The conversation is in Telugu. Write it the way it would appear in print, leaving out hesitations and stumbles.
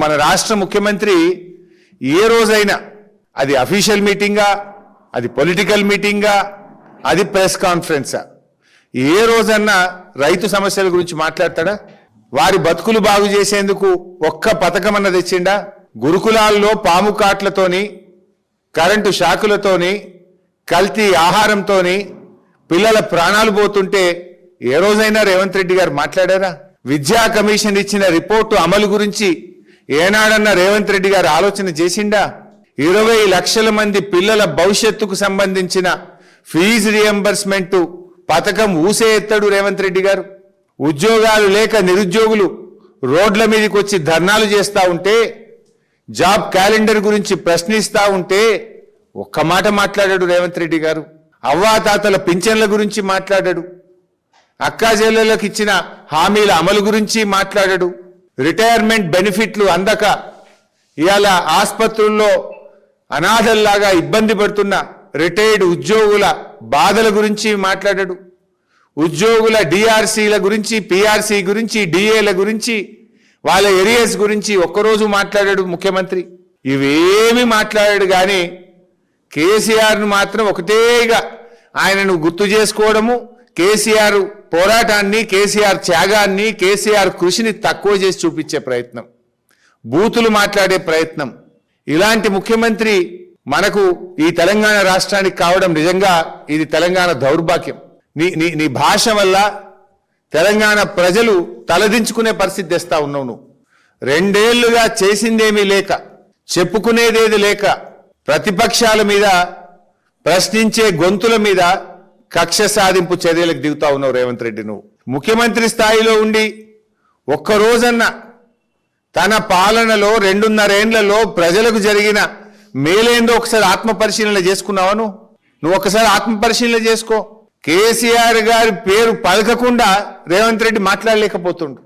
మన రాష్ట్ర ముఖ్యమంత్రి ఏ రోజైనా అది అఫీషియల్ మీటింగా, అది పొలిటికల్ మీటింగా, అది ప్రెస్ కాన్ఫరెన్సా, ఏ రోజన్నా రైతు సమస్యల గురించి మాట్లాడతాడా? వారి బతుకులు బాగు చేసేందుకు ఒక్క పథకం అన్న తెచ్చిండా? గురుకులాల్లో పాము కాట్లతోని, కరెంటు షాకులతోని, కల్తీ ఆహారంతోని పిల్లల ప్రాణాలు పోతుంటే ఏ రోజైనా రేవంత్ రెడ్డి గారు మాట్లాడారా? విద్యా కమిషన్ ఇచ్చిన రిపోర్టు అమలు గురించి ఏనాడన్నా రేవంత్ రెడ్డి గారు ఆలోచన చేసిండా? 20 లక్షల మంది పిల్లల భవిష్యత్తుకు సంబంధించిన ఫీజు రియంబర్స్మెంట్ పథకం ఊసే ఎత్తాడు రేవంత్ రెడ్డి గారు. ఉద్యోగాలు లేక నిరుద్యోగులు రోడ్ల మీదకి వచ్చి ధర్నాలు చేస్తూ ఉంటే, జాబ్ క్యాలెండర్ గురించి ప్రశ్నిస్తూ ఉంటే ఒక్క మాట మాట్లాడాడు రేవంత్ రెడ్డి గారు. అవ్వాతాతల పింఛన్ల గురించి మాట్లాడాడు. అక్కా చెల్లెలకు ఇచ్చిన హామీల అమలు గురించి మాట్లాడాడు. రిటైర్మెంట్ బెనిఫిట్లు అందక ఇవాళ ఆసుపత్రుల్లో అనాథల్లాగా ఇబ్బంది పడుతున్న రిటైర్డ్ ఉద్యోగుల బాధల గురించి మాట్లాడాడు. ఉద్యోగుల డిఆర్సీల గురించి, పిఆర్సీ గురించి, డిఏల గురించి, వాళ్ళ ఏరియాస్ గురించి ఒక్కరోజు మాట్లాడాడు ముఖ్యమంత్రి. ఇవేమి మాట్లాడాడు కానీ కేసీఆర్ను మాత్రం ఒకటేగా ఆయనను గుర్తు చేసుకోవడము, కేసీఆర్ పోరాటాన్ని, కేసీఆర్ త్యాగాన్ని, కేసీఆర్ కృషిని తక్కువ చేసి చూపించే ప్రయత్నం, బూతులు మాట్లాడే ప్రయత్నం. ఇలాంటి ముఖ్యమంత్రి మనకు ఈ తెలంగాణ రాష్ట్రానికి కావడం నిజంగా ఇది తెలంగాణ దౌర్భాగ్యం. నీ భాష వల్ల తెలంగాణ ప్రజలు తలదించుకునే పరిస్థితి తెస్తా ఉన్నావు. నువ్వు 2 ఏళ్లుగా చేసిందేమీ లేక, చెప్పుకునేదేది లేక, ప్రతిపక్షాల మీద, ప్రశ్నించే గొంతుల మీద కక్ష సాధింపు చర్యలకు దిగుతా ఉన్నావు రేవంత్ రెడ్డి. నువ్వు ముఖ్యమంత్రి స్థాయిలో ఉండి ఒక్కరోజన్నా తన పాలనలో 2.5 ఏళ్లలో ప్రజలకు జరిగిన మేలేందో ఒకసారి ఆత్మపరిశీలన చేసుకున్నావా? నువ్వు ఒకసారి ఆత్మపరిశీలన చేసుకో. కేసీఆర్ గారి పేరు పలకకుండా రేవంత్ రెడ్డి మాట్లాడలేకపోతుండు.